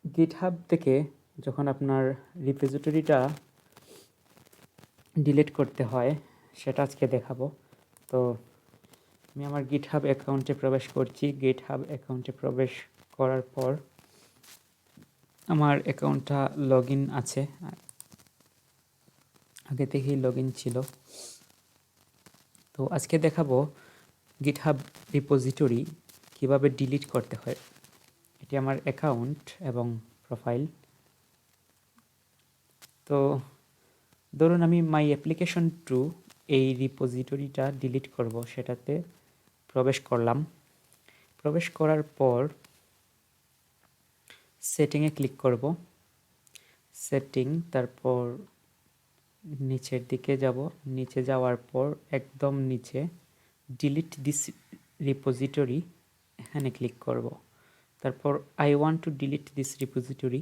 GitHub থেকে যখন আপনার রিপোজিটরিটা ডিলিট করতে হয় সেটা আজকে দেখাবো। তো আমি আমার গিটহাব অ্যাকাউন্টে প্রবেশ করছি। গিটহাব অ্যাকাউন্টে প্রবেশ করার পর আমার অ্যাকাউন্টটা লগ ইন আছে, আগে থেকেই লগ ইন ছিল। তো আজকে দেখাবো গিটহাব রিপোজিটরি কিভাবে ডিলিট করতে হয়। এটি আমার অ্যাকাউন্ট এবং প্রোফাইল। তো ধরুন আমি মাই অ্যাপ্লিকেশন টু এই রিপোজিটরিটা ডিলিট করব, সেটাতে প্রবেশ করলাম। প্রবেশ করার পর সেটিংয়ে ক্লিক করব, সেটিং, তারপর নিচের দিকে যাব। নিচে যাওয়ার পর একদম নিচে ডিলিট দিস রিপোজিটরি, এখানে ক্লিক করব। তারপর I want to delete this repository.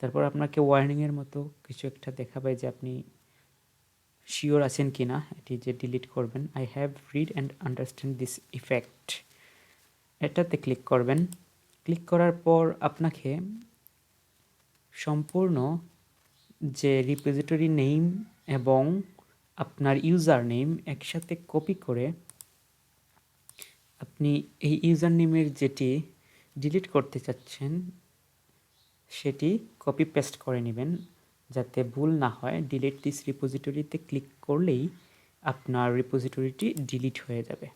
তারপর আপনাকে ওয়ার্নিংয়ের মতো কিছু একটা দেখাবে যে আপনি শিওর আছেন কি না এটি যে ডিলিট করবেন। I have read and understand this effect, এটাতে ক্লিক করবেন। ক্লিক করার পর আপনাকে সম্পূর্ণ যে রিপোজিটরি নেম এবং আপনার ইউজার নেম একসাথে কপি করে আপনি এই ইউজার নেমের যেটি ডিলিট করতে চাচ্ছেন সেটি কপি পেস্ট করে নেবেন যাতে ভুল না হয়। ডিলিট দিস রিপোজিটরিতে ক্লিক করলেই আপনার রিপোজিটরিটি ডিলিট হয়ে যাবে।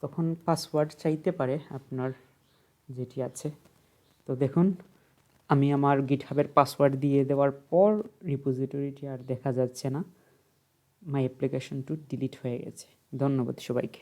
তখন পাসওয়ার্ড চাইতে পারে আপনার যেটি আছে। তো দেখুন আমি আমার গিটহাবের পাসওয়ার্ড দিয়ে দেওয়ার পর রিপোজিটরিটি আর দেখা যাচ্ছে না। মাই অ্যাপ্লিকেশন টু ডিলিট হয়ে গেছে। ধন্যবাদ সবাইকে।